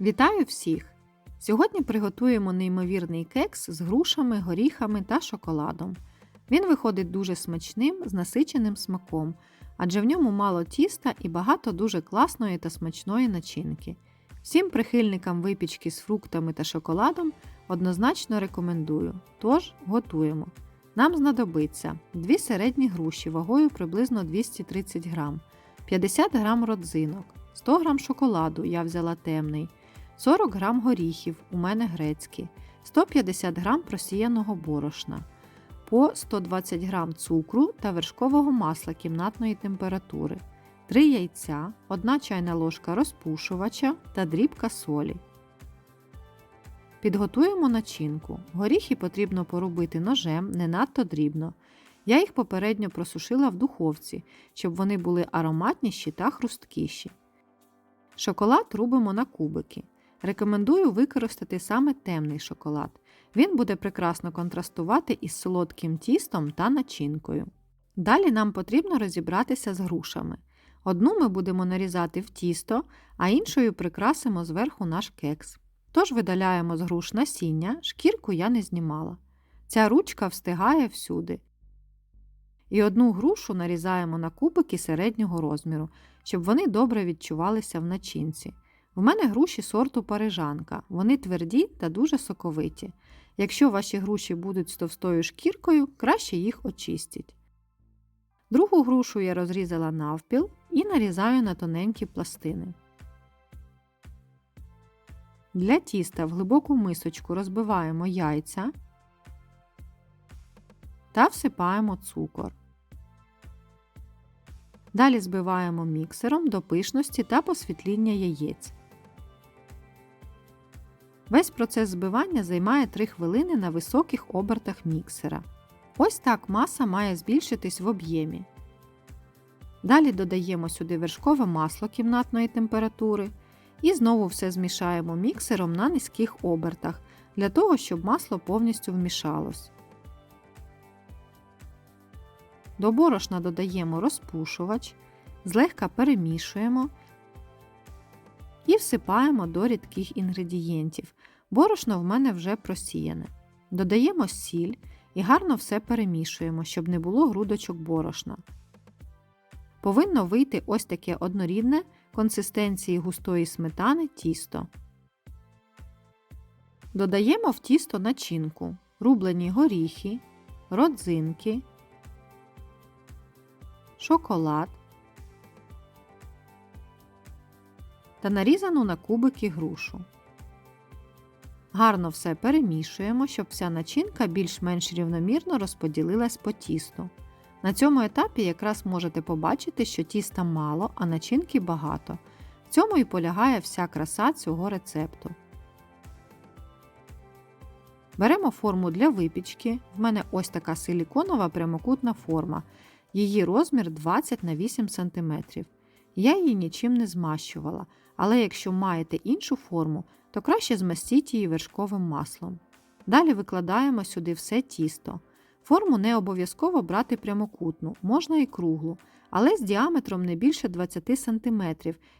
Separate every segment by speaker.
Speaker 1: Вітаю всіх! Сьогодні приготуємо неймовірний кекс з грушами, горіхами та шоколадом. Він виходить дуже смачним, з насиченим смаком, адже в ньому мало тіста і багато дуже класної та смачної начинки. Всім прихильникам випічки з фруктами та шоколадом однозначно рекомендую. Тож, готуємо. Нам знадобиться 2 середні груші вагою приблизно 230 г, 50 г родзинок, 100 г шоколаду, я взяла темний, 40 г горіхів, у мене грецькі, 150 г просіяного борошна, по 120 г цукру та вершкового масла кімнатної температури, 3 яйця, 1 чайна ложка розпушувача та дрібка солі. Підготуємо начинку. Горіхи потрібно порубити ножем не надто дрібно. Я їх попередньо просушила в духовці, щоб вони були ароматніші та хрусткіші. Шоколад рубимо на кубики. Рекомендую використати саме темний шоколад. Він буде прекрасно контрастувати із солодким тістом та начинкою. Далі нам потрібно розібратися з грушами. Одну ми будемо нарізати в тісто, а іншою прикрасимо зверху наш кекс. Тож видаляємо з груш насіння, шкірку я не знімала. Ця ручка встигає всюди. І одну грушу нарізаємо на кубики середнього розміру, щоб вони добре відчувалися в начинці. В мене груші сорту парижанка, вони тверді та дуже соковиті. Якщо ваші груші будуть з товстою шкіркою, краще їх очистіть. Другу грушу я розрізала навпіл і нарізаю на тоненькі пластини. Для тіста в глибоку мисочку розбиваємо яйця та всипаємо цукор. Далі збиваємо міксером до пишності та посвітління яєць. Весь процес збивання займає 3 хвилини на високих обертах міксера. Ось так маса має збільшитись в об'ємі. Далі додаємо сюди вершкове масло кімнатної температури і знову все змішаємо міксером на низьких обертах, для того, щоб масло повністю вмішалось. До борошна додаємо розпушувач, злегка перемішуємо і всипаємо до рідких інгредієнтів. Борошно в мене вже просіяне. Додаємо сіль і гарно все перемішуємо, щоб не було грудочок борошна. Повинно вийти ось таке однорідне консистенції густої сметани тісто. Додаємо в тісто начинку, рублені горіхи, родзинки, шоколад та нарізану на кубики грушу. Гарно все перемішуємо, щоб вся начинка більш-менш рівномірно розподілилась по тісту. На цьому етапі якраз можете побачити, що тіста мало, а начинки багато. В цьому і полягає вся краса цього рецепту. Беремо форму для випічки. В мене ось така силіконова прямокутна форма. Її розмір 20 на 8 см. Я її нічим не змащувала, але якщо маєте іншу форму, то краще змастіть її вершковим маслом. Далі викладаємо сюди все тісто. Форму не обов'язково брати прямокутну, можна і круглу, але з діаметром не більше 20 см,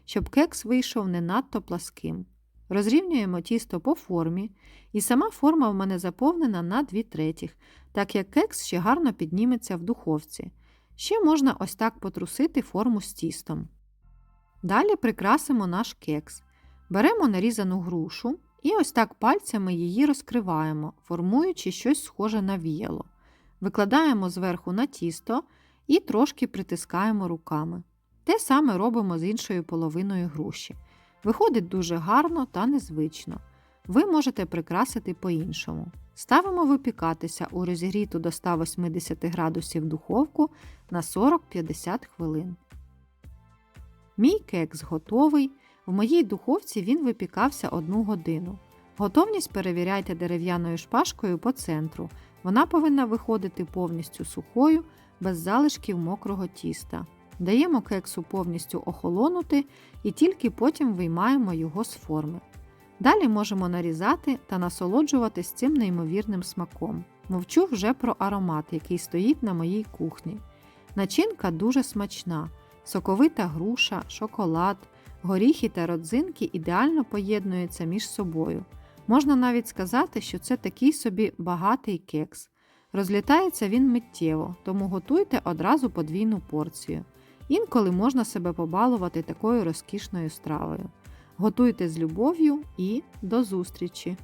Speaker 1: щоб кекс вийшов не надто пласким. Розрівнюємо тісто по формі, і сама форма в мене заповнена на 2/3, так як кекс ще гарно підніметься в духовці. Ще можна ось так потрусити форму з тістом. Далі прикрасимо наш кекс. Беремо нарізану грушу і ось так пальцями її розкриваємо, формуючи щось схоже на віяло. Викладаємо зверху на тісто і трошки притискаємо руками. Те саме робимо з іншою половиною груші. Виходить дуже гарно та незвично. Ви можете прикрасити по-іншому. Ставимо випікатися у розігріту до 180 градусів духовку на 40-50 хвилин. Мій кекс готовий. В моїй духовці він випікався 1 годину. Готовність перевіряйте дерев'яною шпажкою по центру. Вона повинна виходити повністю сухою, без залишків мокрого тіста. Даємо кексу повністю охолонути і тільки потім виймаємо його з форми. Далі можемо нарізати та насолоджуватись цим неймовірним смаком. Мовчу вже про аромат, який стоїть на моїй кухні. Начинка дуже смачна. Соковита груша, шоколад, Горіхи та родзинки ідеально поєднуються між собою. Можна навіть сказати, що це такий собі багатий кекс. Розлітається він миттєво, тому готуйте одразу подвійну порцію. Інколи можна себе побалувати такою розкішною стравою. Готуйте з любов'ю і до зустрічі!